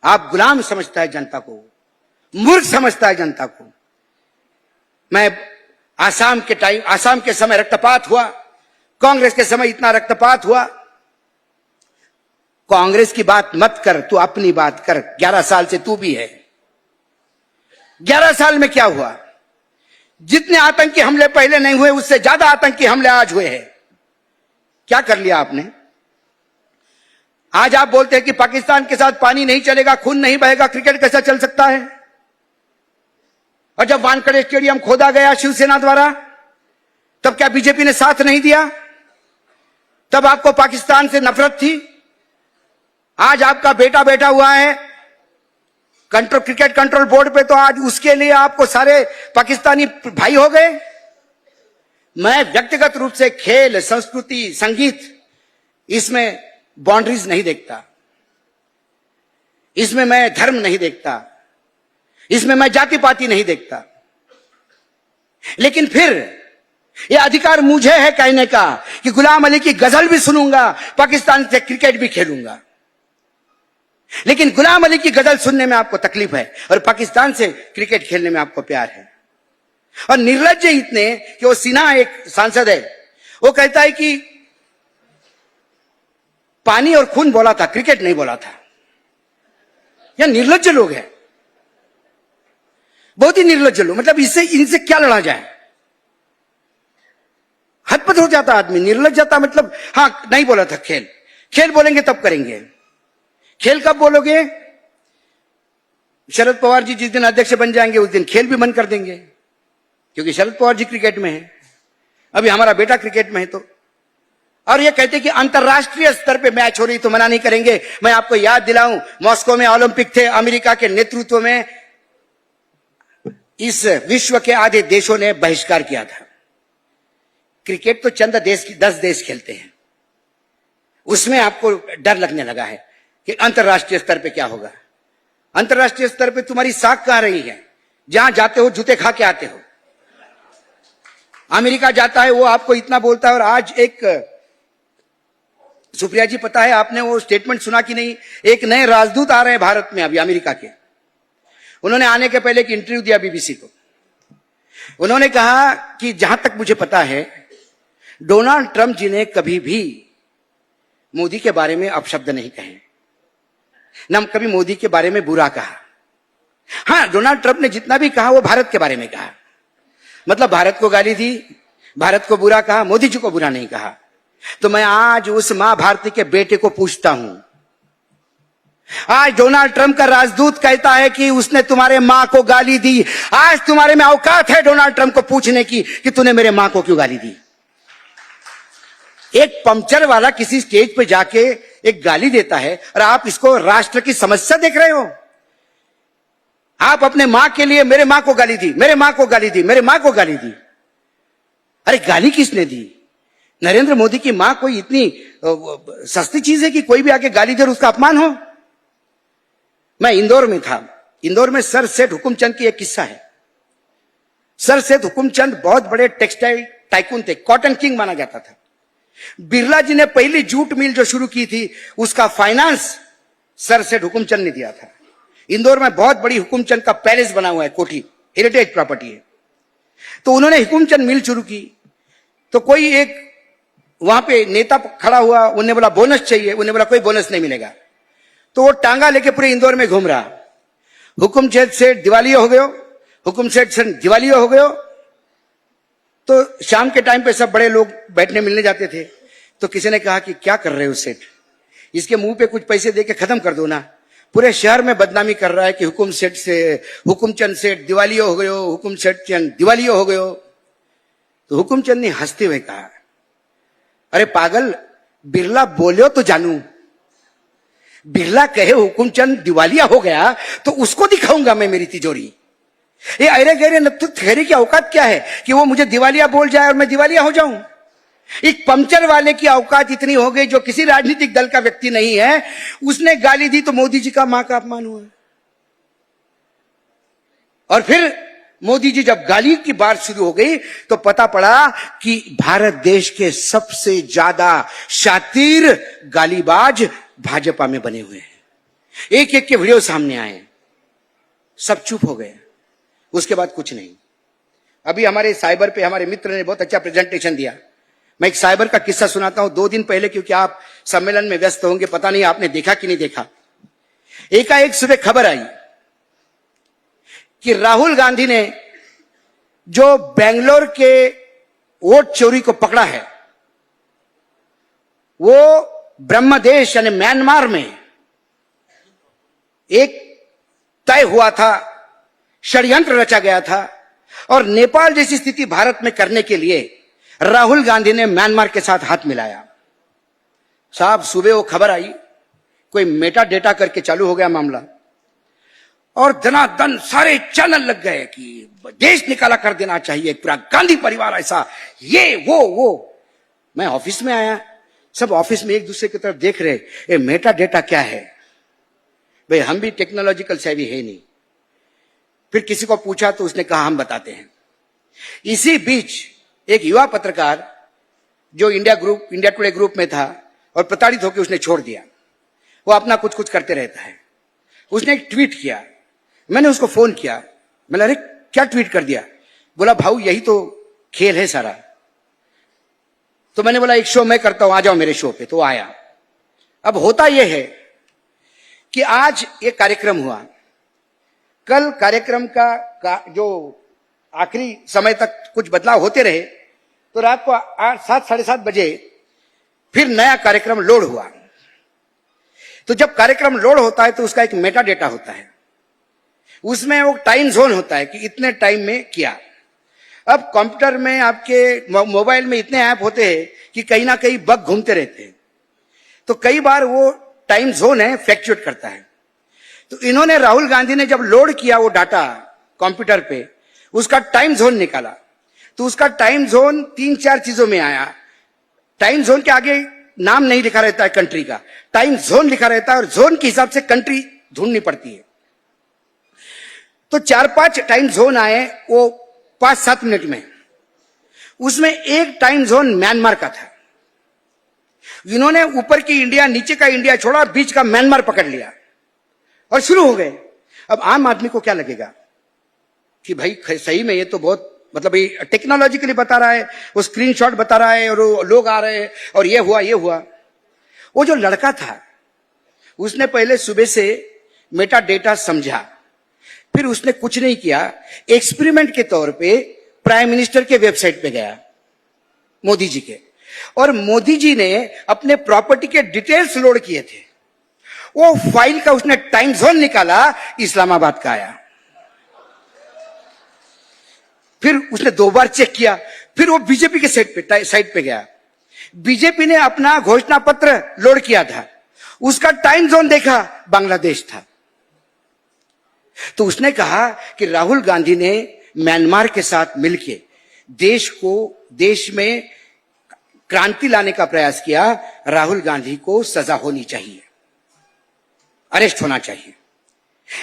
आप गुलाम समझता है जनता को, मूर्ख समझता है जनता को। मैं आसाम के समय रक्तपात हुआ, कांग्रेस के समय इतना रक्तपात हुआ। कांग्रेस की बात मत कर, तू अपनी बात कर। 11 साल से तू भी है। 11 साल में क्या हुआ? जितने आतंकी हमले पहले नहीं हुए, उससे ज्यादा आतंकी हमले आज हुए हैं। क्या कर लिया आपने? आज आप बोलते हैं कि पाकिस्तान के साथ पानी नहीं चलेगा, खून नहीं बहेगा, क्रिकेट कैसा चल सकता है? और जब वानखेड़े स्टेडियम खोदा गया शिवसेना द्वारा, तब क्या बीजेपी ने साथ नहीं दिया? तब आपको पाकिस्तान से नफरत थी। आज आपका बेटा बैठा हुआ है क्रिकेट कंट्रोल बोर्ड पे, तो आज उसके लिए आपको सारे पाकिस्तानी भाई हो गए। मैं व्यक्तिगत रूप से खेल, संस्कृति, संगीत, इसमें बाउंड्रीज नहीं देखता, इसमें मैं धर्म नहीं देखता, इसमें मैं जाति पाति नहीं देखता। लेकिन फिर यह अधिकार मुझे है कहने का कि गुलाम अली की गजल भी सुनूंगा, पाकिस्तान से क्रिकेट भी खेलूंगा। लेकिन गुलाम अली की गजल सुनने में आपको तकलीफ है और पाकिस्तान से क्रिकेट खेलने में आपको प्यार है। और निर्लज्ज इतने कि वो सिन्हा, एक सांसद है, वो कहता है कि पानी और खून बोला था, क्रिकेट नहीं बोला था। यह निर्लज्ज लोग हैं, बहुत ही निर्लज्ज लोग। मतलब इनसे क्या लड़ा जाए? हदपद हो जाता आदमी, निर्लज्जता। मतलब हाँ, नहीं बोला था, खेल बोलेंगे तब करेंगे। खेल कब बोलोगे? शरद पवार जी जिस दिन अध्यक्ष बन जाएंगे उस दिन खेल भी बंद कर देंगे, क्योंकि शरद पवार जी क्रिकेट में है, अभी हमारा बेटा क्रिकेट में है। तो और ये कहते कि अंतरराष्ट्रीय स्तर पे मैच हो रही तो मना नहीं करेंगे। मैं आपको याद दिलाऊं, मॉस्को में ओलंपिक थे, अमेरिका के नेतृत्व में इस विश्व के आधे देशों ने बहिष्कार किया था। क्रिकेट तो चंद 10 देश खेलते हैं, उसमें आपको डर लगने लगा है कि अंतरराष्ट्रीय स्तर पे क्या होगा। अंतरराष्ट्रीय स्तर पे तुम्हारी साख कहां रही है? जहां जाते हो जूते खा के आते हो। अमेरिका जाता है, वो आपको इतना बोलता है। और आज एक सुप्रिया जी, पता है आपने वो स्टेटमेंट सुना कि नहीं? एक नए राजदूत आ रहे हैं भारत में अभी, अमेरिका के। उन्होंने आने के पहले एक इंटरव्यू दिया बीबीसी को। उन्होंने कहा कि जहां तक मुझे पता है, डोनाल्ड ट्रंप जी ने कभी भी मोदी के बारे में अपशब्द नहीं कहे, न कभी मोदी के बारे में बुरा कहा। हाँ, डोनाल्ड ट्रंप ने जितना भी कहा वो भारत के बारे में कहा। मतलब भारत को गाली दी, भारत को बुरा कहा, मोदी जी को बुरा नहीं कहा। तो मैं आज उस मां भारती के बेटे को पूछता हूं, आज डोनाल्ड ट्रंप का राजदूत कहता है कि उसने तुम्हारे मां को गाली दी। आज तुम्हारे में औकात है डोनाल्ड ट्रंप को पूछने की कि तूने मेरे मां को क्यों गाली दी? एक पंक्चर वाला किसी स्टेज पे जाके एक गाली देता है और आप इसको राष्ट्र की समस्या देख रहे हो। आप अपने मां के लिए मेरे मां को गाली दी, मेरे मां को गाली दी, मेरे मां को गाली दी। अरे गाली किसने दी? नरेंद्र मोदी की मां कोई इतनी सस्ती चीज है कि कोई भी आके गाली दे और उसका अपमान हो? मैं इंदौर में था। इंदौर में सर सेठ हुकुमचंद की एक किस्सा है। सर सेठ हुकुमचंद बहुत बड़े टेक्सटाइल टाइकून थे, कॉटन किंग माना जाता था। बिरला जी ने पहली जूट मिल जो शुरू की थी, उसका फाइनेंस सर सेठ हुकुमचंद ने दिया था। इंदौर में बहुत बड़ी हुकुमचंद का पैलेस बना हुआ है, कोठी, हेरिटेज प्रॉपर्टी है। तो उन्होंने हुकुमचंद मिल शुरू की। तो कोई एक वहां पे नेता खड़ा हुआ, उन्होंने बोला बोनस चाहिए। उन्होंने बोला कोई बोनस नहीं मिलेगा। तो वो टांगा लेके पूरे इंदौर में घूम रहा। हुकुमचंद सेठ दिवालिया हो गयो, हुकुमचंद सेठ दिवालिया हो गयो। तो शाम के टाइम पे सब बड़े लोग बैठने मिलने जाते थे। तो किसी ने कहा कि क्या कर रहे हो सेठ, इसके मुंह पे कुछ पैसे देके खत्म कर दो ना। पूरे शहर में बदनामी कर रहा है कि हुकुमचंद सेठ दिवालिया हो गयो, हुकुमचंद दिवालिया हो गयो। तो हुकुमचंद ने हंसते हुए कहा, अरे पागल, बिरला बोलो तो जानू। बिरला कहे हुकुमचंद दिवालिया हो गया तो उसको दिखाऊंगा मैं मेरी तिजोरी। ये अरे गहरे नत्थु ठहरे की औकात क्या है कि वो मुझे दिवालिया बोल जाए और मैं दिवालिया हो जाऊं? एक पंक्चर वाले की औकात इतनी हो गई, जो किसी राजनीतिक दल का व्यक्ति नहीं है, उसने गाली दी तो मोदी जी का मां का अपमान हुआ। और फिर मोदी जी जब गाली की बात शुरू हो गई तो पता पड़ा कि भारत देश के सबसे ज्यादा शातिर गालीबाज भाजपा में बने हुए हैं। एक एक के वीडियो सामने आए, सब चुप हो गए, उसके बाद कुछ नहीं। अभी हमारे साइबर पे हमारे मित्र ने बहुत अच्छा प्रेजेंटेशन दिया। मैं एक साइबर का किस्सा सुनाता हूं। 2 दिन पहले, क्योंकि आप सम्मेलन में व्यस्त होंगे, पता नहीं आपने देखा कि नहीं देखा, एकाएक सुबह खबर आई कि राहुल गांधी ने जो बेंगलोर के वोट चोरी को पकड़ा है, वो ब्रह्मदेश यानी म्यांमार में एक तय हुआ था, षड्यंत्र रचा गया था, और नेपाल जैसी स्थिति भारत में करने के लिए राहुल गांधी ने म्यांमार के साथ हाथ मिलाया। साहब, सुबह वो खबर आई, कोई मेटा डेटा करके चालू हो गया मामला, और धनाधन सारे चैनल लग गए कि देश निकाला कर देना चाहिए, पूरा गांधी परिवार ऐसा, ये वो। मैं ऑफिस में आया, सब ऑफिस में एक दूसरे की तरफ देख रहे, ये मेटा डेटा क्या है भाई, हम भी टेक्नोलॉजिकल सेवी है नहीं। फिर किसी को पूछा तो उसने कहा हम बताते हैं। इसी बीच एक युवा पत्रकार जो इंडिया टुडे ग्रुप में था और प्रताड़ित होकर उसने छोड़ दिया, वो अपना कुछ कुछ करते रहता है, उसने एक ट्वीट किया। मैंने उसको फोन किया, मैंने अरे क्या ट्वीट कर दिया? बोला भाऊ यही तो खेल है सारा। तो मैंने बोला एक शो मैं करता हूं, आ जाओ मेरे शो पे। तो आया। अब होता यह है कि आज एक कार्यक्रम हुआ, कल कार्यक्रम का जो आखिरी समय तक कुछ बदलाव होते रहे, तो रात को 7 साढ़े 7 बजे फिर नया कार्यक्रम लोड हुआ। तो जब कार्यक्रम लोड होता है तो उसका एक मेटा डेटा होता है, उसमें वो टाइम जोन होता है कि इतने टाइम में किया। अब कंप्यूटर में, आपके मोबाइल में इतने ऐप होते हैं कि कहीं ना कहीं बग घूमते रहते हैं, तो कई बार वो टाइम जोन है फ्लैक्चुएट करता है। तो इन्होंने, राहुल गांधी ने जब लोड किया वो डाटा कंप्यूटर पे, उसका टाइम जोन निकाला, तो उसका टाइम जोन 3-4 चीजों में आया। टाइम जोन के आगे नाम नहीं लिखा रहता है कंट्री का, टाइम जोन लिखा रहता है, और जोन के हिसाब से कंट्री ढूंढनी पड़ती है। तो 4-5 टाइम जोन आए वो 5-7 मिनट में। उसमें एक टाइम जोन म्यांमार का था। इन्होंने ऊपर की इंडिया, नीचे का इंडिया छोड़ा, बीच का म्यांमार पकड़ लिया और शुरू हो गए। अब आम आदमी को क्या लगेगा कि भाई सही में ये तो बहुत, मतलब ये टेक्नोलॉजिकली बता रहा है, वो स्क्रीनशॉट बता रहा है, और लोग आ रहे हैं, और ये हुआ। वो जो लड़का था उसने पहले सुबह से मेटा डेटा समझा, फिर उसने कुछ नहीं किया, एक्सपेरिमेंट के तौर पे प्राइम मिनिस्टर के वेबसाइट पे गया, मोदी जी के, और मोदी जी ने अपने प्रॉपर्टी के डिटेल्स लोड किए थे। वो फाइल का उसने टाइम जोन निकाला, इस्लामाबाद का आया। फिर उसने 2 बार चेक किया, फिर वो बीजेपी के साइट पे गया, बीजेपी ने अपना घोषणा पत्र लोड किया था, उसका टाइम जोन देखा, बांग्लादेश था। तो उसने कहा कि राहुल गांधी ने म्यांमार के साथ मिलकर देश में क्रांति लाने का प्रयास किया, राहुल गांधी को सजा होनी चाहिए, अरेस्ट होना चाहिए।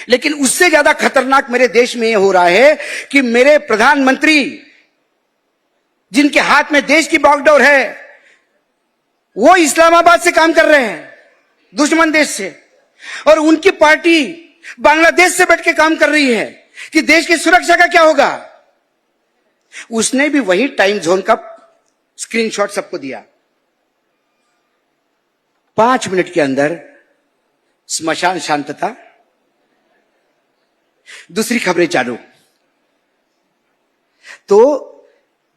लेकिन उससे ज्यादा खतरनाक मेरे देश में यह हो रहा है कि मेरे प्रधानमंत्री, जिनके हाथ में देश की बागडोर है, वो इस्लामाबाद से काम कर रहे हैं, दुश्मन देश से, और उनकी पार्टी बांग्लादेश से बैठ के काम कर रही है कि देश की सुरक्षा का क्या होगा। उसने भी वही टाइम जोन का स्क्रीनशॉट सबको दिया। 5 मिनट के अंदर स्मशान शांतता, दूसरी खबरें चालू। तो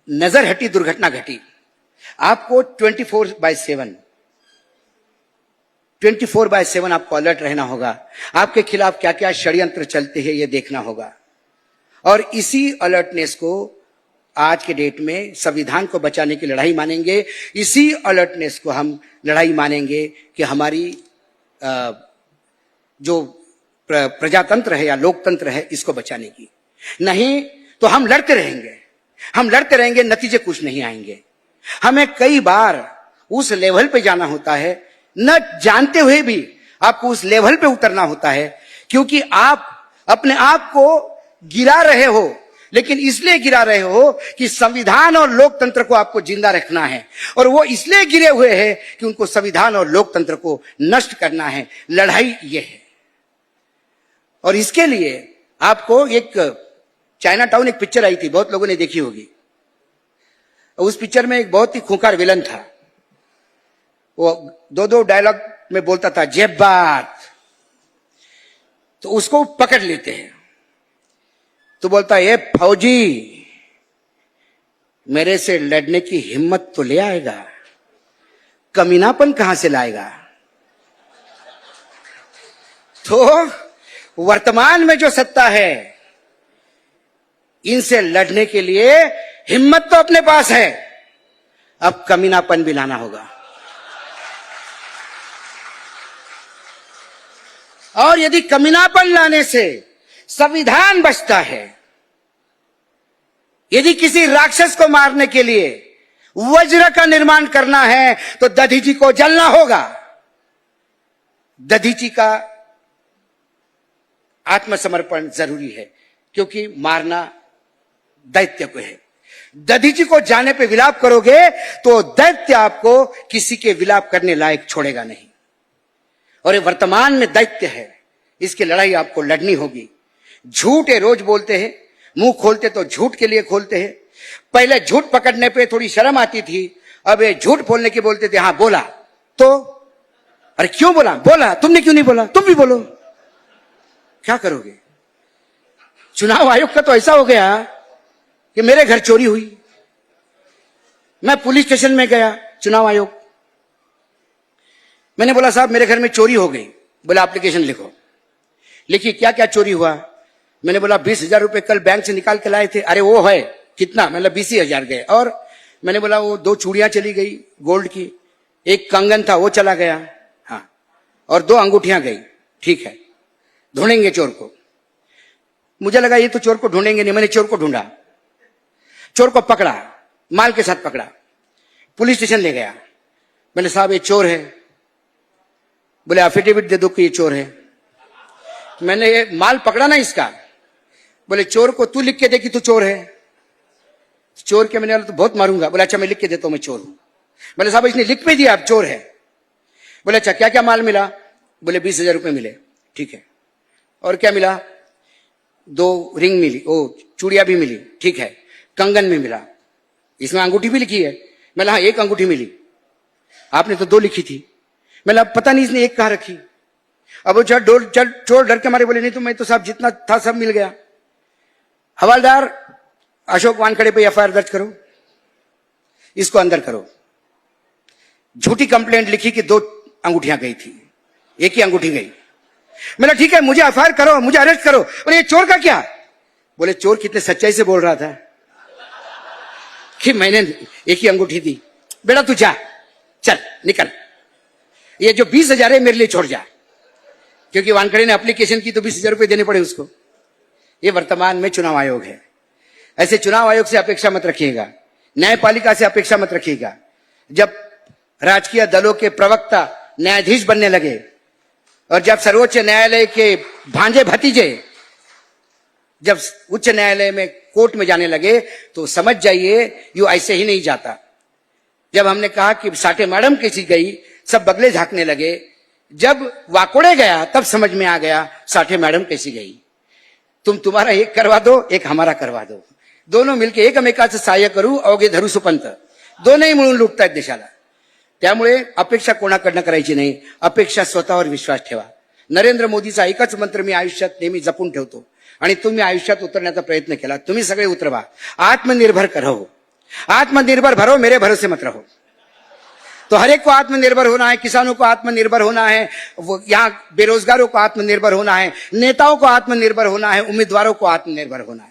नजर हटी, दुर्घटना घटी। आपको 24/7 आपको अलर्ट रहना होगा। आपके खिलाफ क्या क्या षड्यंत्र चलते हैं ये देखना होगा। और इसी अलर्टनेस को आज के डेट में संविधान को बचाने की लड़ाई मानेंगे। इसी अलर्टनेस को हम लड़ाई मानेंगे कि हमारी जो प्रजातंत्र है या लोकतंत्र है, इसको बचाने की। नहीं तो हम लड़ते रहेंगे, नतीजे कुछ नहीं आएंगे। हमें कई बार उस लेवल पे जाना होता है, न जानते हुए भी आपको उस लेवल पे उतरना होता है, क्योंकि आप अपने आप को गिरा रहे हो, लेकिन इसलिए गिरा रहे हो कि संविधान और लोकतंत्र को आपको जिंदा रखना है, और वो इसलिए गिरे हुए हैं कि उनको संविधान और लोकतंत्र को नष्ट करना है। लड़ाई ये है। और इसके लिए आपको एक चाइना टाउन एक पिक्चर आई थी, बहुत लोगों ने देखी होगी। उस पिक्चर में एक बहुत ही खूंखार विलन था, वो दो दो डायलॉग में बोलता था, जेब बात। तो उसको पकड़ लेते हैं, तो बोलता है, ये फौजी मेरे से लड़ने की हिम्मत तो ले आएगा, कमीनापन कहां से लाएगा। तो वर्तमान में जो सत्ता है, इनसे लड़ने के लिए हिम्मत तो अपने पास है, अब कमीनापन भी लाना होगा। और यदि कमीनापन लाने से संविधान बचता है, यदि किसी राक्षस को मारने के लिए वज्र का निर्माण करना है, तो दधीची को जलना होगा। दधीची का आत्मसमर्पण जरूरी है, क्योंकि मारना दैत्य को है। दधीची को जाने पे विलाप करोगे तो दैत्य आपको किसी के विलाप करने लायक छोड़ेगा नहीं। और ये वर्तमान में दैत्य है, इसकी लड़ाई आपको लड़नी होगी। झूठ है, रोज बोलते हैं, मुंह खोलते तो झूठ के लिए खोलते हैं। पहले झूठ पकड़ने पे थोड़ी शर्म आती थी, अब ये झूठ बोलने के बोलते थे, हाँ बोला तो, अरे क्यों बोला, बोला, तुमने क्यों नहीं बोला, तुम भी बोलो। क्या करोगे? चुनाव आयोग का तो ऐसा हो गया कि मेरे घर चोरी हुई, मैं पुलिस स्टेशन में गया, चुनाव आयोग, मैंने बोला साहब मेरे घर में चोरी हो गई। बोला एप्लीकेशन लिखो। लिखी, क्या क्या चोरी हुआ? मैंने बोला 20,000 रुपए कल बैंक से निकाल के लाए थे। अरे वो है कितना? मतलब 20,000 गए। और मैंने बोला वो 2 चूड़ियां चली गई गोल्ड की, एक कंगन था वो चला गया, हाँ, और 2 अंगूठियां गई। ठीक है, ढूंढेंगे चोर को। मुझे लगा ये तो चोर को ढूंढेंगे नहीं, मैंने चोर को ढूंढा, चोर को पकड़ा, माल के साथ पकड़ा, पुलिस स्टेशन ले गया। मैंने साहब ये चोर है। बोले एफिडेविट दे दो कि ये चोर है। मैंने ये माल पकड़ा ना इसका। बोले चोर को तू लिख के दे कि तू चोर है। चोर के मैंने बोला तो बहुत मारूंगा। बोले अच्छा मैं लिख के देता हूं मैं चोर हूं। बोले साहब इसने लिख पे दिया, अब चोर है। बोले अच्छा क्या क्या माल मिला? बोले 20,000 रुपए मिले। ठीक है, और क्या मिला? 2 रिंग मिली, ओ चूड़िया भी मिली। ठीक है, कंगन में मिला, इसमें अंगूठी भी लिखी है। मैंने हाँ 1 अंगूठी मिली, आपने तो 2 लिखी थी। मैंने पता नहीं इसने 1 कहां रखी। अब वो चोर डर के मारे बोले नहीं तो मैं तो साहब जितना था सब मिल गया। हवालदार अशोक वानखड़े पे एफआईआर दर्ज करो, इसको अंदर करो। झूठी कंप्लेंट लिखी कि 2 अंगूठियां गई थी, 1 ही अंगूठी गई। मैंने ठीक है मुझे एफआईआर करो, मुझे अरेस्ट करो। बोले ये चोर का क्या? बोले चोर कितने सच्चाई से बोल रहा था कि मैंने 1 ही अंगूठी दी। बेटा तू जा, चल निकल, ये जो 20,000 है मेरे लिए छोड़ जा। क्योंकि वानखड़े ने एप्लीकेशन की तो 20,000 रुपए देने पड़े उसको। ये वर्तमान में चुनाव आयोग है। ऐसे चुनाव आयोग से अपेक्षा मत रखिएगा, न्यायपालिका से अपेक्षा मत रखिएगा। जब राजकीय दलों के प्रवक्ता न्यायाधीश बनने लगे और जब सर्वोच्च न्यायालय के भांजे भतीजे जब उच्च न्यायालय में कोर्ट में जाने लगे तो समझ जाइए यू ऐसे ही नहीं जाता। जब हमने कहा कि साठे मैडम कैसी गई, सब बगले झांकने लगे। जब वाकोड़े गया तब समझ में आ गया साठे मैडम कैसी गई। तुम्हारा एक करवा दो, एक हमारा करवा दो, दोनों मिलके एकमेकाचं सहाय्य करू अवघे धरू सुपंत, दोनही मिळून लुटतायत देशाला। त्यामुळे अपेक्षा कोणाकडनं करायची नाही, अपेक्षा स्वतःवर विश्वास ठेवा। नरेंद्र मोदीचा एकच मंत्र मी आयुष्यात नेहमी जपून ठेवतो आणि तुम्ही आयुष्यात उतरण्याचा प्रयत्न केला, तुम्ही सगळे उतरवा। आत्मनिर्भर रहो, आत्मनिर्भर भरो, मेरे भरोसे मत रहो। तो हर एक को आत्मनिर्भर होना है, किसानों को आत्मनिर्भर होना है, यहाँ बेरोजगारों को आत्मनिर्भर होना है, नेताओं को आत्मनिर्भर होना है, उम्मीदवारों को आत्मनिर्भर होना है,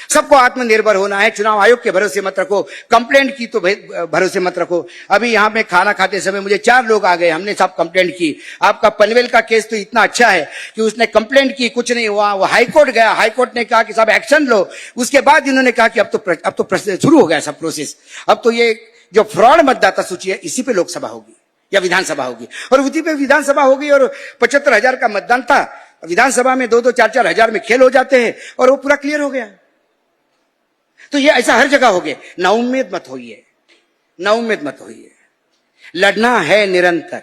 सबको आत्मनिर्भर होना है। चुनाव आयोग के भरोसे मत रखो, कंप्लेंट की तो भरोसे मत रखो। अभी यहाँ पे खाना खाते समय मुझे 4 लोग आ गए, हमने सब कंप्लेंट की। आपका पनवेल का केस तो इतना अच्छा है कि उसने कंप्लेंट की, कुछ नहीं हुआ, वो हाईकोर्ट गया, हाईकोर्ट ने कहा कि साहब एक्शन लो। उसके बाद इन्होंने कहा कि अब तो शुरू हो गया सब प्रोसेस, अब तो ये जो फ्रॉड मतदाता सूची है इसी पे लोकसभा होगी या विधानसभा होगी, और उसी पे विधानसभा होगी। और 75,000 का मतदान था, विधानसभा में 2-2, 4-4 हजार में खेल हो जाते हैं और वो पूरा क्लियर हो गया। तो ये ऐसा हर जगह हो गया। नाउम्मीद मत होइए, नाउम्मीद मत होइए, लड़ना है निरंतर।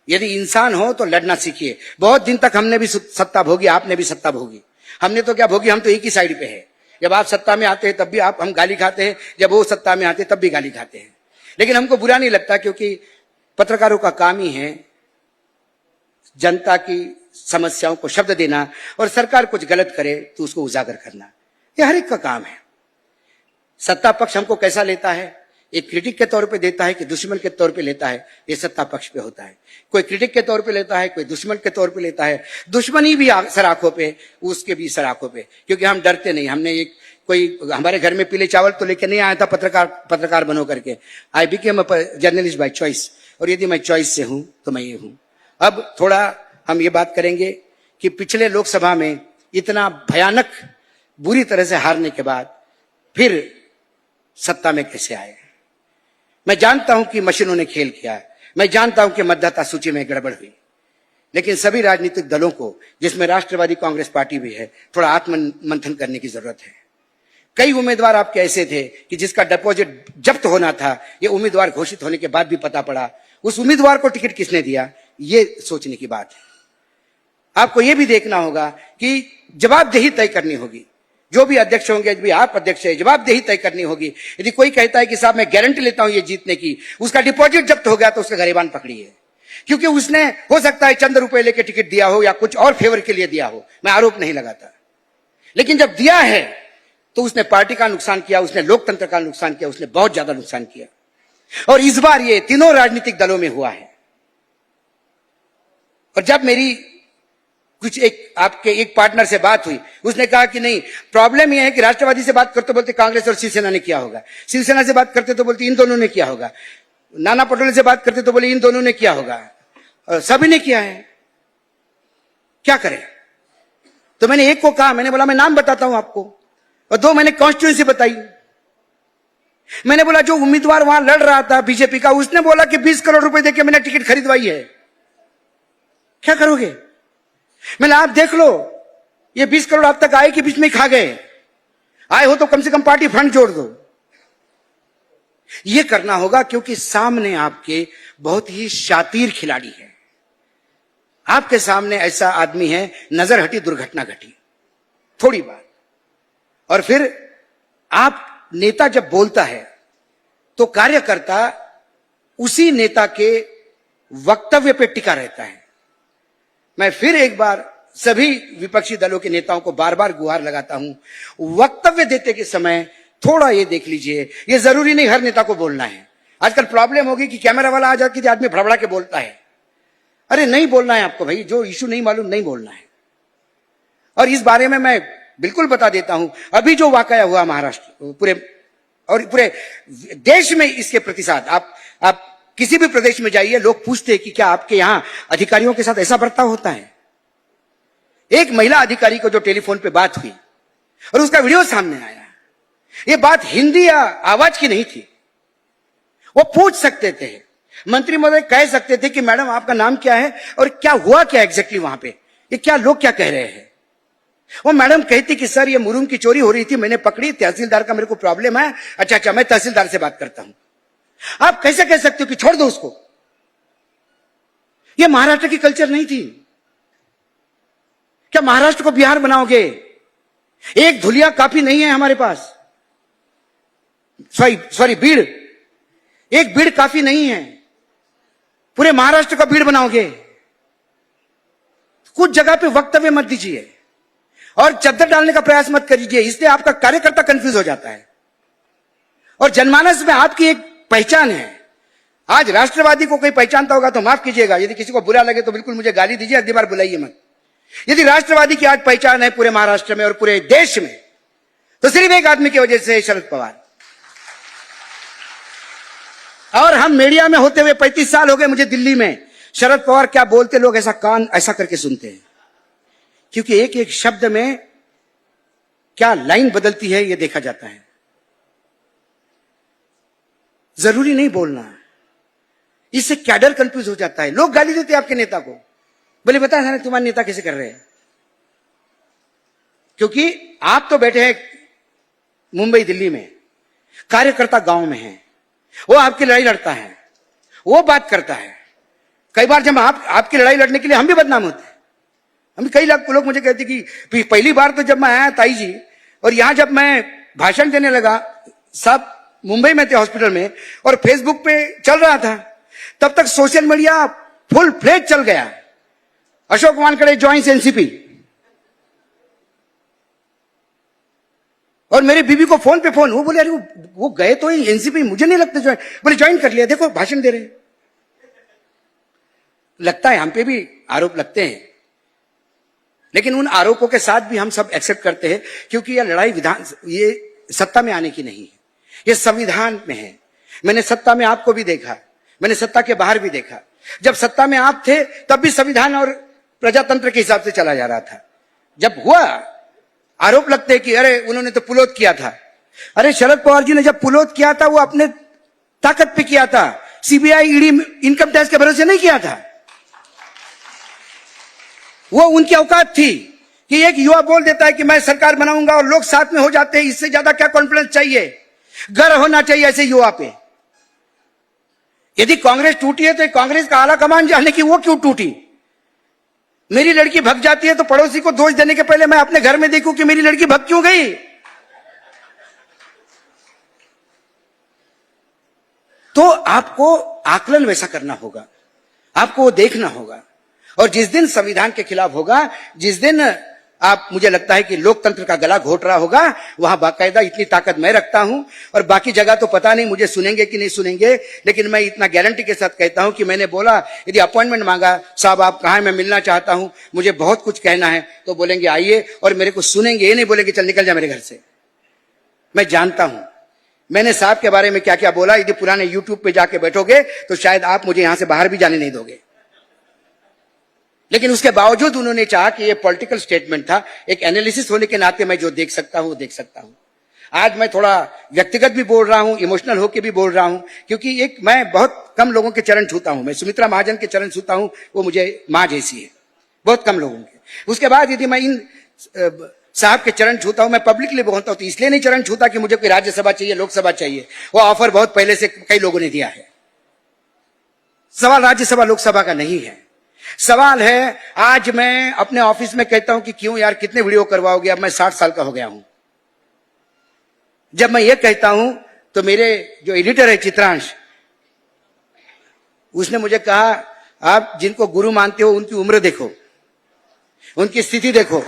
यदि इंसान हो तो लड़ना सीखिए। बहुत दिन तक हमने भी सत्ता भोगी, आपने भी सत्ता भोगी। हमने तो क्या भोगी, हम तो एक ही साइड पे है। जब आप सत्ता में आते हैं तब भी हम गाली खाते हैं, जब वो सत्ता में आते हैं तब भी गाली खाते हैं। लेकिन हमको बुरा नहीं लगता, क्योंकि पत्रकारों का काम ही है जनता की समस्याओं को शब्द देना, और सरकार कुछ गलत करे तो उसको उजागर करना। ये हर एक का काम है। सत्ता पक्ष हमको कैसा लेता है, एक क्रिटिक के तौर पे देता है कि दुश्मन के तौर पे लेता है, ये सत्ता पक्ष पे होता है। कोई क्रिटिक के तौर पे लेता है, कोई दुश्मन के तौर पे लेता है। दुश्मनी भी सराखों पे, उसके भी सराखों पे, क्योंकि हम डरते नहीं। हमने एक कोई हमारे घर में पीले चावल तो लेके नहीं आया था पत्रकार बनो करके। I became a journalist by choice, और यदि मैं चॉइस से हूं तो मैं ये हूं। अब थोड़ा हम ये बात करेंगे कि पिछले लोकसभा में इतना भयानक बुरी तरह से हारने के बाद फिर सत्ता में कैसे आए। मैं जानता हूं कि मशीनों ने खेल किया है, मैं जानता हूं कि मतदाता सूची में गड़बड़ हुई, लेकिन सभी राजनीतिक दलों को, जिसमें राष्ट्रवादी कांग्रेस पार्टी भी है, थोड़ा आत्ममंथन करने की जरूरत है। कई उम्मीदवार आपके ऐसे थे कि जिसका डिपॉजिट जब्त होना था, ये उम्मीदवार घोषित होने के बाद भी पता पड़ा, उस उम्मीदवार को टिकट किसने दिया, ये सोचने की बात है। आपको यह भी देखना होगा कि जवाबदेही तय करनी होगी। जो भी अध्यक्ष होंगे, भी आप अध्यक्ष है, जवाबदेही तय करनी होगी। यदि कोई कहता है कि साहब मैं गारंटी लेता हूं ये जीतने की, उसका डिपॉजिट जब्त हो गया तो उसका गरेबान पकड़िए, क्योंकि उसने हो सकता है चंद रुपए लेके टिकट दिया हो या कुछ और फेवर के लिए दिया हो, मैं आरोप नहीं लगाता। लेकिन जब दिया है तो उसने पार्टी का नुकसान किया, उसने लोकतंत्र का नुकसान किया, उसने बहुत ज्यादा नुकसान किया। और इस बार ये तीनों राजनीतिक दलों में हुआ है। और जब मेरी कुछ आपके एक पार्टनर से बात हुई, उसने कहा कि नहीं, प्रॉब्लम यह है कि राष्ट्रवादी से बात करते बोलते कांग्रेस और शिवसेना ने किया होगा, शिवसेना से बात करते तो बोलते इन दोनों ने किया होगा, नाना पटोले से बात करते तो बोले इन दोनों ने किया होगा, सभी ने किया है, क्या करें। तो मैंने एक को कहा, मैंने बोला मैं नाम बताता हूं आपको, और दो मैंने कॉन्स्टिट्यूंसी बताई। मैंने बोला जो उम्मीदवार वहां लड़ रहा था बीजेपी का, उसने बोला कि 20 करोड़ रुपए देके मैंने टिकट खरीदवाई है, क्या करोगे। मैंने आप देख लो, ये 20 करोड़ आप तक आए कि बीच में खा गए, आए हो तो कम से कम पार्टी फंड जोड़ दो। ये करना होगा, क्योंकि सामने आपके बहुत ही शातिर खिलाड़ी है। आपके सामने ऐसा आदमी है, नजर हटी दुर्घटना घटी, थोड़ी बात। और फिर आप नेता जब बोलता है तो कार्यकर्ता उसी नेता के वक्तव्य पे टिका रहता है। मैं फिर एक बार सभी विपक्षी दलों के नेताओं को बार बार गुहार लगाता हूं, वक्तव्य देते के समय थोड़ा ये देख लीजिए, ये जरूरी नहीं हर नेता को बोलना है। आजकल प्रॉब्लम होगी कि कैमरा वाला आ जाके आदमी भड़बड़ा के बोलता है। अरे नहीं बोलना है आपको भाई, जो इशू नहीं मालूम नहीं बोलना है। और इस बारे में मैं बिल्कुल बता देता हूं, अभी जो वाकया हुआ महाराष्ट्र पूरे देश में, इसके प्रतिशत आप किसी भी प्रदेश में जाइए, लोग पूछते हैं कि क्या आपके यहां अधिकारियों के साथ ऐसा बर्ताव होता है। एक महिला अधिकारी को जो टेलीफोन पे बात हुई और उसका वीडियो सामने आया, ये बात हिंदी या आवाज की नहीं थी। वो पूछ सकते थे, मंत्री महोदय कह सकते थे कि मैडम आपका नाम क्या है और क्या हुआ क्या एग्जैक्टली वहां पे, ये क्या लोग क्या कह रहे हैं। वो मैडम कहती कि सर ये मुरुम की चोरी हो रही थी, मैंने पकड़ी, तहसीलदार का मेरे को प्रॉब्लम है। अच्छा मैं तहसीलदार से बात करता हूं। आप कैसे कह सकते हो कि छोड़ दो उसको। ये महाराष्ट्र की कल्चर नहीं थी। क्या महाराष्ट्र को बिहार बनाओगे। एक धुलिया काफी नहीं है हमारे पास, सॉरी बीड़, एक बीड़ काफी नहीं है, पूरे महाराष्ट्र का बीड़ बनाओगे। कुछ जगह पे वक्तव्य मत दीजिए और चद्दर डालने का प्रयास मत करिए, इसलिए आपका कार्यकर्ता कंफ्यूज हो जाता है। और जनमानस में आपकी एक पहचान है। आज राष्ट्रवादी को कोई पहचानता होगा तो माफ कीजिएगा, यदि किसी को बुरा लगे तो बिल्कुल मुझे गाली दीजिए, अगली बार बुलाइए मत। यदि राष्ट्रवादी की आज पहचान है पूरे महाराष्ट्र में और पूरे देश में, तो सिर्फ एक आदमी की वजह से, शरद पवार। और हम मीडिया में होते हुए 35 साल हो गए मुझे दिल्ली में, शरद पवार क्या बोलते लोग ऐसा कान ऐसा करके सुनते हैं, क्योंकि एक एक शब्द में क्या लाइन बदलती है यह देखा जाता है। जरूरी नहीं बोलना, इससे कैडर कंफ्यूज हो जाता है। लोग गाली देते हैं आपके नेता को, बोले बता ना तुम्हारे नेता कैसे कर रहे हैं, क्योंकि आप तो बैठे हैं मुंबई दिल्ली में, कार्यकर्ता गांव में है, वो आपकी लड़ाई लड़ता है, वो बात करता है। कई बार जब आपकी लड़ाई लड़ने के लिए हम भी बदनाम होते हैं। हम कई लोग मुझे कहते कि पहली बार तो जब मैं आया ताई जी, और यहां जब मैं भाषण देने लगा, साहब मुंबई में थे हॉस्पिटल में, और फेसबुक पे चल रहा था, तब तक सोशल मीडिया फुल फ्लेज चल गया। अशोक वानखेड़े ज्वाइंस एनसीपी, और मेरी बीबी को फोन पे फोन, वो बोले अरे वो गए तो एनसीपी, मुझे नहीं लगता ज्वाइन, बोले ज्वाइन कर लिया, देखो भाषण दे रहे हैं। लगता है हम पे भी आरोप लगते हैं, लेकिन उन आरोपों के साथ भी हम सब एक्सेप्ट करते हैं, क्योंकि यह लड़ाई ये सत्ता में आने की नहीं है, ये संविधान में है। मैंने सत्ता में आपको भी देखा, मैंने सत्ता के बाहर भी देखा। जब सत्ता में आप थे तब भी संविधान और प्रजातंत्र के हिसाब से चला जा रहा था। जब हुआ आरोप लगते हैं कि अरे उन्होंने तो पुलोत किया था, अरे शरद पवार जी ने जब पुलोत किया था वो अपने ताकत पे किया था, सीबीआई ईडी इनकम टैक्स के भरोसे नहीं किया था। वो उनकी औकात थी कि एक युवा बोल देता है कि मैं सरकार बनाऊंगा और लोग साथ में हो जाते हैं, इससे ज्यादा क्या कॉन्फिडेंस चाहिए, गर्व होना चाहिए ऐसे युवा पे। यदि कांग्रेस टूटी है तो कांग्रेस का आला कमान जाने की वो क्यों टूटी। मेरी लड़की भग जाती है तो पड़ोसी को दोष देने के पहले मैं अपने घर में देखूं कि मेरी लड़की भग क्यों गई। तो आपको आकलन वैसा करना होगा, आपको वो देखना होगा। और जिस दिन संविधान के खिलाफ होगा, जिस दिन आप, मुझे लगता है कि लोकतंत्र का गला घोट रहा होगा, वहां बाकायदा इतनी ताकत मैं रखता हूं। और बाकी जगह तो पता नहीं मुझे सुनेंगे कि नहीं सुनेंगे, लेकिन मैं इतना गारंटी के साथ कहता हूं कि मैंने बोला यदि अपॉइंटमेंट मांगा, साहब आप कहां हैं, मैं मिलना चाहता हूं, मुझे बहुत कुछ कहना है, तो बोलेंगे आइए, और मेरे को सुनेंगे, ये नहीं बोलेंगे चल निकल जा मेरे घर से। मैं जानता हूं मैंने साहब के बारे में क्या क्या बोला। यदि पुराने यूट्यूब पे जाके बैठोगे तो शायद आप मुझे यहां से बाहर भी जाने नहीं दोगे। लेकिन उसके बावजूद उन्होंने चाहा कि ये पॉलिटिकल स्टेटमेंट था, एक एनालिसिस होने के नाते मैं जो देख सकता हूं वो देख सकता हूं। आज मैं थोड़ा व्यक्तिगत भी बोल रहा हूं, इमोशनल होकर भी बोल रहा हूं, क्योंकि एक मैं बहुत कम लोगों के चरण छूता हूं। मैं सुमित्रा महाजन के चरण छूता हूं, वो मुझे मां जैसी है, बहुत कम लोगों के। उसके बाद यदि मैं इन साहब के चरण छूता हूं, मैं पब्लिकली बोलता हूं, तो इसलिए नहीं चरण छूता कि मुझे कोई राज्यसभा चाहिए, लोकसभा चाहिए। वो ऑफर बहुत पहले से कई लोगों ने दिया है। सवाल राज्यसभा लोकसभा का नहीं है, सवाल है, आज मैं अपने ऑफिस में कहता हूं कि क्यों यार कितने वीडियो करवाओगे, अब मैं 60 साल का हो गया हूं। जब मैं ये कहता हूं तो मेरे जो एडिटर है चित्रांश, उसने मुझे कहा आप जिनको गुरु मानते हो उनकी उम्र देखो, उनकी स्थिति देखो।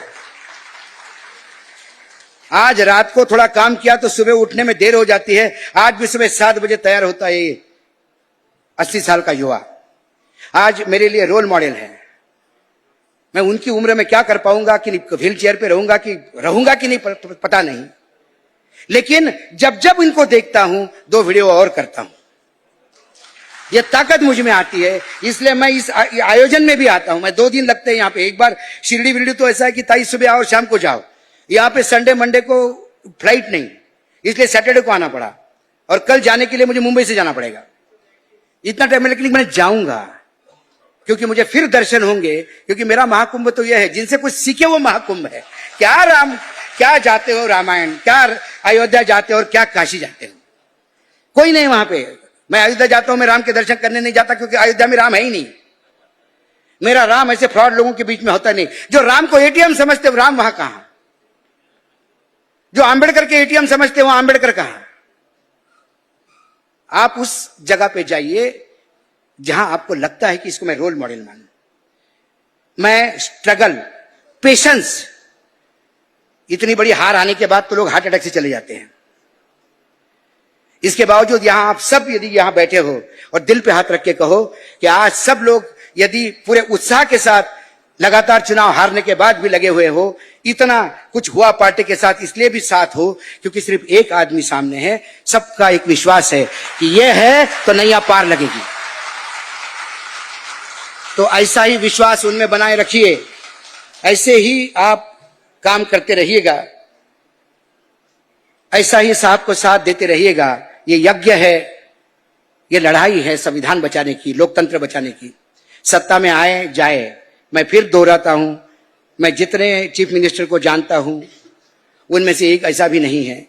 आज रात को थोड़ा काम किया तो सुबह उठने में देर हो जाती है, आज भी सुबह 7 बजे तैयार होता है ये 80 साल का युवा। आज मेरे लिए रोल मॉडल है। मैं उनकी उम्र में क्या कर पाऊंगा, कि व्हील चेयर पे रहूंगा कि नहीं पता नहीं, लेकिन जब जब इनको देखता हूं 2 वीडियो और करता हूं। यह ताकत मुझ में आती है, इसलिए मैं इस आयोजन में भी आता हूं। मैं 2 दिन लगते हैं यहाँ पे। एक बार शिरडी विरडी तो ऐसा है कि 23 सुबह आओ शाम को जाओ। यहाँ पे संडे मंडे को फ्लाइट नहीं, इसलिए सैटरडे को आना पड़ा, और कल जाने के लिए मुझे मुंबई से जाना पड़ेगा। इतना टाइम, लेकिन मैं जाऊंगा क्योंकि मुझे फिर दर्शन होंगे, क्योंकि मेरा महाकुंभ तो यह है जिनसे कुछ सीखे वो महाकुंभ है। क्या जाते हो रामायण, क्या अयोध्या जाते हो और क्या काशी जाते हो, कोई नहीं वहां पे। मैं अयोध्या जाता हूं, मैं राम के दर्शन करने नहीं जाता, क्योंकि अयोध्या में राम है ही नहीं। मेरा राम ऐसे फ्रॉड लोगों के बीच में होता नहीं। जो राम को एटीएम समझते हो, राम वहां कहां। जो आंबेडकर के एटीएम समझते हो, आंबेडकर कहां। आप उस जगह पे जाइए जहां आपको लगता है कि इसको मैं रोल मॉडल मानूं। मैं स्ट्रगल, पेशेंस, इतनी बड़ी हार आने के बाद तो लोग हार्ट अटैक से चले जाते हैं। इसके बावजूद यहां आप सब यदि यहां बैठे हो और दिल पे हाथ रख के कहो कि आज सब लोग यदि पूरे उत्साह के साथ लगातार चुनाव हारने के बाद भी लगे हुए हो, इतना कुछ हुआ पार्टी के साथ, इसलिए भी साथ हो क्योंकि सिर्फ एक आदमी सामने है, सबका एक विश्वास है कि ये है तो नैया पार लगेगी। तो ऐसा ही विश्वास उनमें बनाए रखिए, ऐसे ही आप काम करते रहिएगा, ऐसा ही साहब को साथ देते रहिएगा। ये यज्ञ है, ये लड़ाई है संविधान बचाने की, लोकतंत्र बचाने की। सत्ता में आए जाए, मैं फिर दोहराता हूं, मैं जितने चीफ मिनिस्टर को जानता हूं उनमें से एक ऐसा भी नहीं है।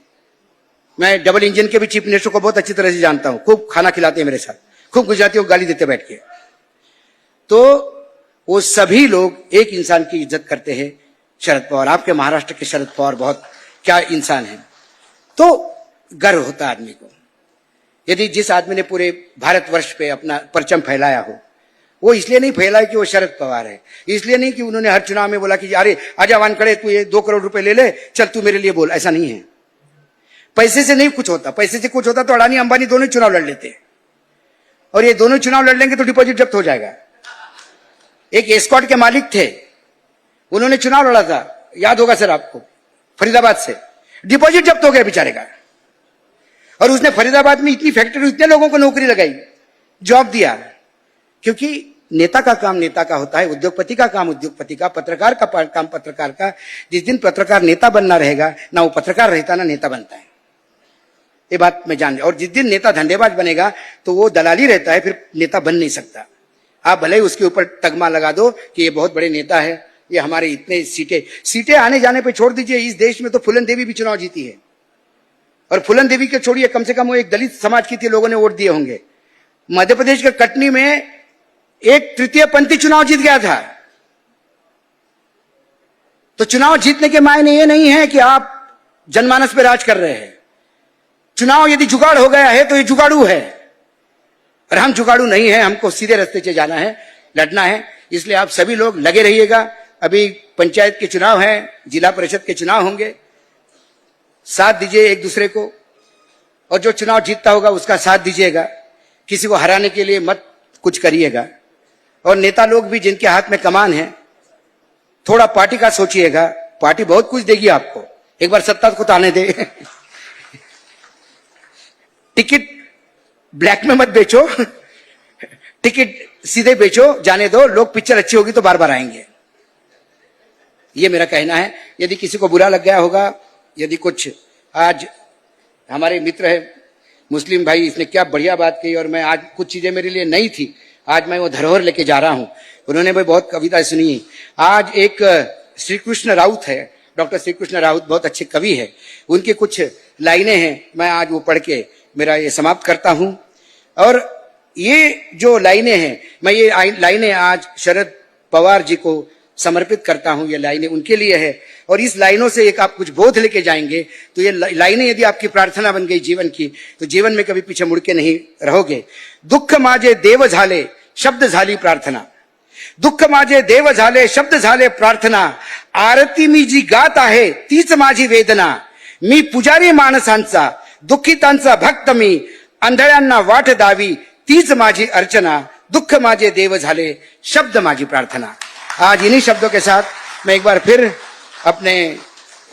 मैं डबल इंजन के भी चीफ मिनिस्टर को बहुत अच्छी तरह से जानता हूं, खूब खाना खिलाते हैं मेरे साथ, खूब गुजरातियों को गाली देते बैठ के। तो वो सभी लोग एक इंसान की इज्जत करते हैं, शरद पवार। आपके महाराष्ट्र के शरद पवार बहुत क्या इंसान है। तो गर्व होता है आदमी को, यदि जिस आदमी ने पूरे भारतवर्ष पे अपना परचम फैलाया हो। वो इसलिए नहीं फैलाया कि वो शरद पवार है, इसलिए नहीं कि उन्होंने हर चुनाव में बोला कि अरे आजा वानखड़े तू ये 2 करोड़ रुपए ले ले, चल तू मेरे लिए बोल। ऐसा नहीं है। पैसे से नहीं कुछ होता। पैसे से कुछ होता तो अडानी अंबानी दोनों चुनाव लड़ लेते, और ये दोनों चुनाव लड़ लेंगे तो डिपॉजिट जब्त हो जाएगा। एक एस्कॉर्ट के मालिक थे, उन्होंने चुनाव लड़ा था, याद होगा सर आपको, फरीदाबाद से। डिपॉजिट जब्त हो गया बेचारे का, और उसने फरीदाबाद में इतनी फैक्ट्री, इतने लोगों को नौकरी लगाई, जॉब दिया। क्योंकि नेता का काम नेता का होता है, उद्योगपति का काम उद्योगपति का, पत्रकार का काम पत्रकार का। जिस दिन पत्रकार नेता बनना रहेगा, ना वो पत्रकार रहता ना नेता बनता है, ये बात मैं जान। और जिस दिन नेता धंधेबाज बनेगा तो वो दलाली रहता है, फिर नेता बन नहीं सकता। आप भले ही उसके ऊपर तगमा लगा दो कि ये बहुत बड़े नेता है, ये हमारे इतने सीटें आने जाने पे छोड़ दीजिए। इस देश में तो फूलन देवी भी चुनाव जीती है, और फूलन देवी के छोड़िए, कम से कम वो एक दलित समाज की थी, लोगों ने वोट दिए होंगे। मध्य प्रदेश के कटनी में एक तृतीय पंथी चुनाव जीत गया था। तो चुनाव जीतने के मायने ये नहीं है कि आप जनमानस पे राज कर रहे हैं। चुनाव यदि जुगाड़ हो गया है तो ये जुगाड़ू है, और हम जुगाड़ू नहीं है। हमको सीधे रास्ते से जाना है, लड़ना है। इसलिए आप सभी लोग लगे रहिएगा। अभी पंचायत के चुनाव हैं, जिला परिषद के चुनाव होंगे, साथ दीजिए एक दूसरे को, और जो चुनाव जीतता होगा उसका साथ दीजिएगा। किसी को हराने के लिए मत कुछ करिएगा। और नेता लोग भी जिनके हाथ में कमान है, थोड़ा पार्टी का सोचिएगा। पार्टी बहुत कुछ देगी आपको, एक बार सत्ता को तो आने दे। टिकट ब्लैक में मत बेचो, टिकट सीधे बेचो, जाने दो। लोग पिक्चर अच्छी होगी तो बार बार आएंगे, ये मेरा कहना है। यदि किसी को बुरा लग गया होगा, यदि कुछ, आज हमारे मित्र है मुस्लिम भाई, इसने क्या बढ़िया बात कही, और मैं आज कुछ चीजें मेरे लिए नई थी, आज मैं वो धरोहर लेके जा रहा हूं। उन्होंने भी बहुत कविता सुनी। आज एक श्री कृष्ण राउत है, डॉक्टर श्री कृष्ण राउत बहुत अच्छे कवि है, उनकी कुछ लाइनें हैं, मैं आज वो पढ़ के मेरा ये समाप्त करता हूं। और ये जो लाइनें हैं, मैं ये लाइनें आज शरद पवार जी को समर्पित करता हूं। ये लाइनें उनके लिए है, और इस लाइनों से एक आप कुछ बोध लेके जाएंगे तो ये लाइनें यदि आपकी प्रार्थना बन गई जीवन की, तो जीवन में कभी पीछे मुड़ के नहीं रहोगे। दुःख माझे देव झाले शब्द झाली प्रार्थना, दुःख माझे देव झाले शब्द झाले प्रार्थना, आरती मी जी गात आहे तीच माझी वेदना, मी पुजारी माणसांचा दुःखितांचा भक्त मी, आंधळ्यांना वाट दावी तीच माझी अर्चना, दुःख माझे देव झाले शब्द माझी प्रार्थना। आज इन्हीं शब्दों के साथ मैं एक बार फिर अपने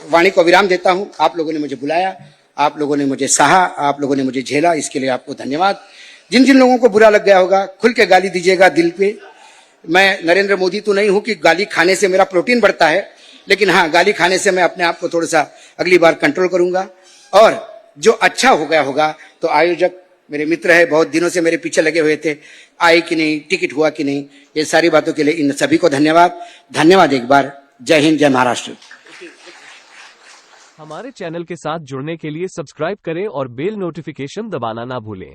वाणी को विराम देता हूं। आप लोगों ने मुझे बुलाया, आप लोगों ने मुझे सहा, आप लोगों ने मुझे झेला, इसके लिए आपको धन्यवाद। जिन जिन लोगों को बुरा लग गया होगा, खुल के गाली दीजिएगा दिल पे। मैं नरेंद्र मोदी तो नहीं हूं कि गाली खाने से मेरा प्रोटीन बढ़ता है, लेकिन हाँ, गाली खाने से मैं अपने आप को थोड़ा सा अगली बार कंट्रोल करूंगा। और जो अच्छा हो गया होगा तो आयोजक मेरे मित्र है, बहुत दिनों से मेरे पीछे लगे हुए थे, आए कि नहीं, टिकट हुआ कि नहीं, ये सारी बातों के लिए इन सभी को धन्यवाद। धन्यवाद एक बार। जय हिंद, जय महाराष्ट्र। हमारे चैनल के साथ जुड़ने के लिए सब्सक्राइब करें और बेल नोटिफिकेशन दबाना ना भूलें।